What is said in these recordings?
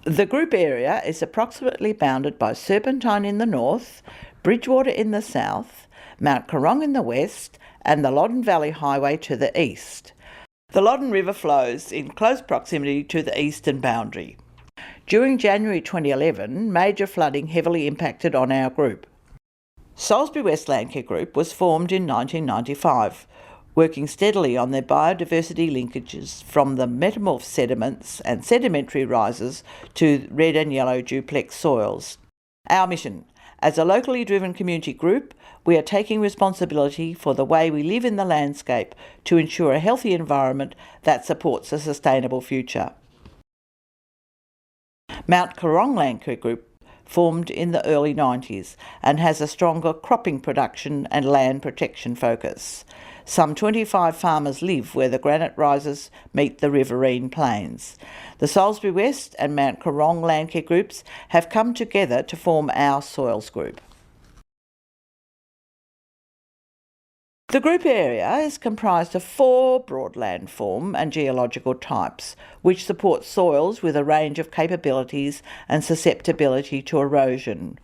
The group area is approximately bounded by Serpentine in the north, Bridgewater in the south, Mount Korong in the west, and the Loddon Valley Highway to the east. The Loddon River flows in close proximity to the eastern boundary. During January 2011, major flooding heavily impacted on our group. Salisbury West Landcare Group was formed in 1995, working steadily on their biodiversity linkages from the metamorphed sediments and sedimentary rises to red and yellow duplex soils. Our mission: as a locally driven community group, we are taking responsibility for the way we live in the landscape to ensure a healthy environment that supports a sustainable future. Mount Korong Landcare Group formed in the early 90s and has a stronger cropping production and land protection focus. Some 25 farmers live where the granite rises meet the riverine plains. The Salisbury West and Mount Korong Landcare groups have come together to form our soils group. The group area is comprised of 4 broad landform and geological types, which support soils with a range of capabilities and susceptibility to erosion.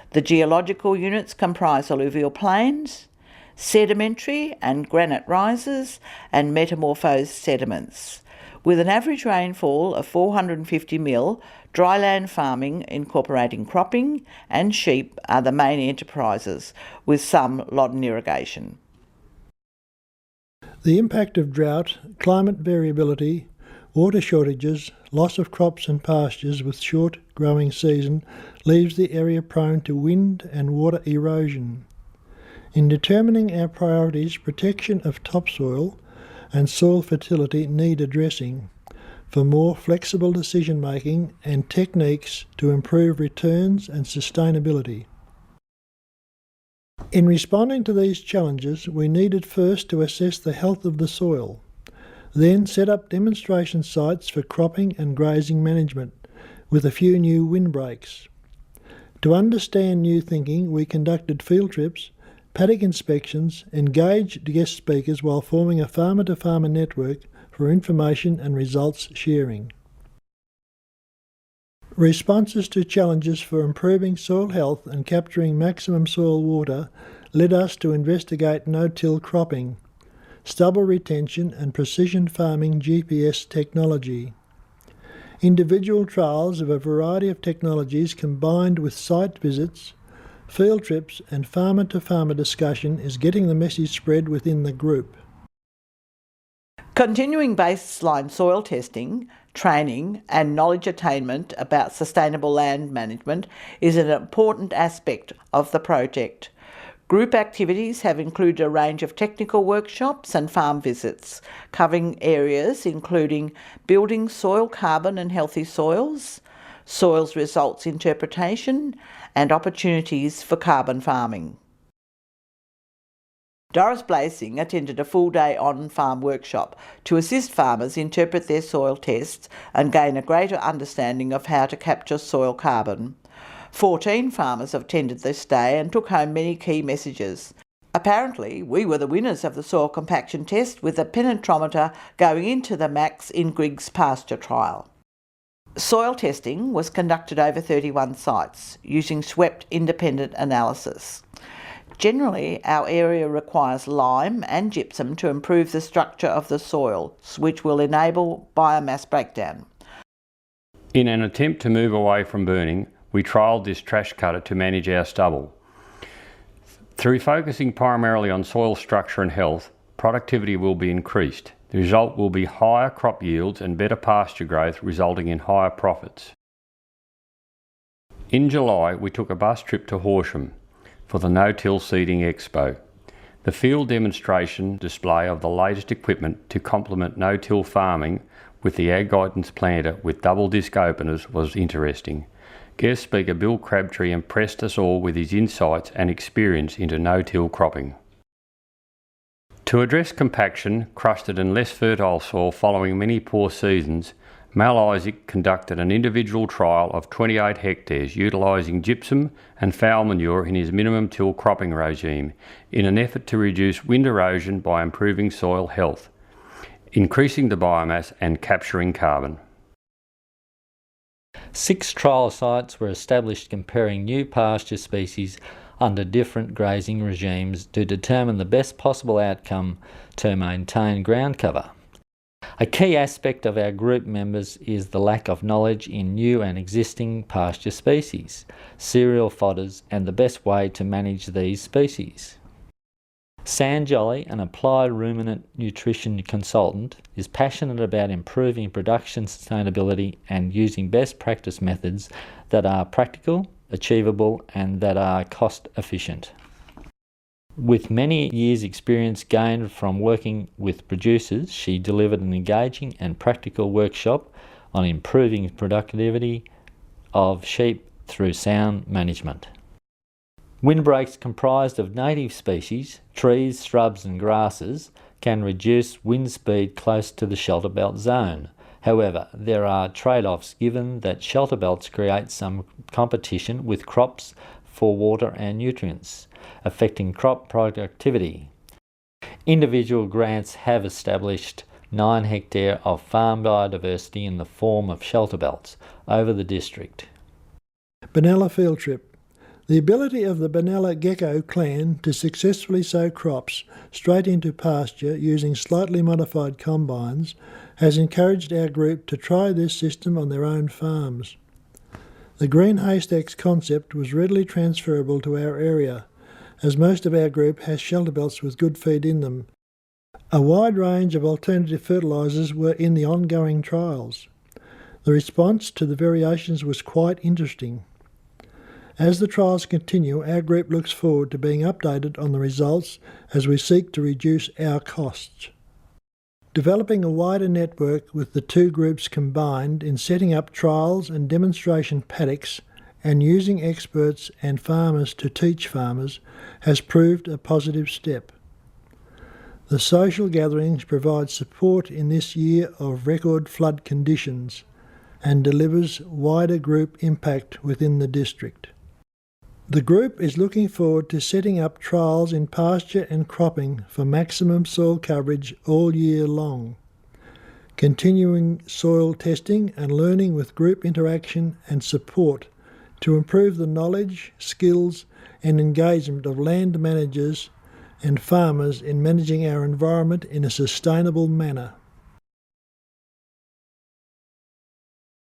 The geological units comprise alluvial plains, sedimentary and granite rises, and metamorphosed sediments. With an average rainfall of 450 mil, dryland farming incorporating cropping and sheep are the main enterprises, with some Loddon irrigation. The impact of drought, climate variability, water shortages, loss of crops and pastures with short growing season leaves the area prone to wind and water erosion. In determining our priorities, protection of topsoil and soil fertility need addressing for more flexible decision making and techniques to improve returns and sustainability. In responding to these challenges, we needed first to assess the health of the soil, then set up demonstration sites for cropping and grazing management, with a few new windbreaks. To understand new thinking, we conducted field trips, paddock inspections, engaged guest speakers while forming a farmer-to-farmer network for information and results sharing. Responses to challenges for improving soil health and capturing maximum soil water led us to investigate no-till cropping, stubble retention and precision farming GPS technology. Individual trials of a variety of technologies combined with site visits, field trips and farmer-to-farmer discussion is getting the message spread within the group. Continuing baseline soil testing, training and knowledge attainment about sustainable land management is an important aspect of the project. Group activities have included a range of technical workshops and farm visits, covering areas including building soil carbon and healthy soils, soils results interpretation, and opportunities for carbon farming. Doris Blasing attended a full-day on-farm workshop to assist farmers interpret their soil tests and gain a greater understanding of how to capture soil carbon. 14 farmers attended this day and took home many key messages. Apparently, we were the winners of the soil compaction test, with a penetrometer going into the max in Griggs pasture trial. Soil testing was conducted over 31 sites using swept independent analysis. Generally, our area requires lime and gypsum to improve the structure of the soil, which will enable biomass breakdown. In an attempt to move away from burning, we trialled this trash cutter to manage our stubble. Through focusing primarily on soil structure and health, productivity will be increased. The result will be higher crop yields and better pasture growth, resulting in higher profits. In July, we took a bus trip to Horsham for the No-Till Seeding Expo. The field demonstration display of the latest equipment to complement no-till farming with the Ag Guidance planter with double disc openers was interesting. Guest speaker Bill Crabtree impressed us all with his insights and experience into no-till cropping. To address compaction, crusted and less fertile soil following many poor seasons, Mal Isaac conducted an individual trial of 28 hectares utilising gypsum and foul manure in his minimum till cropping regime in an effort to reduce wind erosion by improving soil health, increasing the biomass and capturing carbon. 6 trial sites were established comparing new pasture species under different grazing regimes to determine the best possible outcome to maintain ground cover. A key aspect of our group members is the lack of knowledge in new and existing pasture species, cereal fodders, and the best way to manage these species. San Jolly, an applied ruminant nutrition consultant, is passionate about improving production sustainability and using best practice methods that are practical, achievable, and that are cost efficient. With many years' experience gained from working with producers, she delivered an engaging and practical workshop on improving productivity of sheep through sound management. Windbreaks comprised of native species, trees, shrubs and grasses can reduce wind speed close to the shelter belt zone. However, there are trade-offs given that shelter belts create some competition with crops for water and nutrients, affecting crop productivity. Individual grants have established 9 hectares of farm biodiversity in the form of shelter belts over the district. Benalla field trip. The ability of the Benalla gecko clan to successfully sow crops straight into pasture using slightly modified combines has encouraged our group to try this system on their own farms. The green haystacks concept was readily transferable to our area, as most of our group has shelter belts with good feed in them. A wide range of alternative fertilisers were in the ongoing trials. The response to the variations was quite interesting. As the trials continue, our group looks forward to being updated on the results as we seek to reduce our costs. Developing a wider network with the two groups combined in setting up trials and demonstration paddocks and using experts and farmers to teach farmers has proved a positive step. The social gatherings provide support in this year of record flood conditions and delivers wider group impact within the district. The group is looking forward to setting up trials in pasture and cropping for maximum soil coverage all year long, continuing soil testing and learning with group interaction and support to improve the knowledge, skills and engagement of land managers and farmers in managing our environment in a sustainable manner.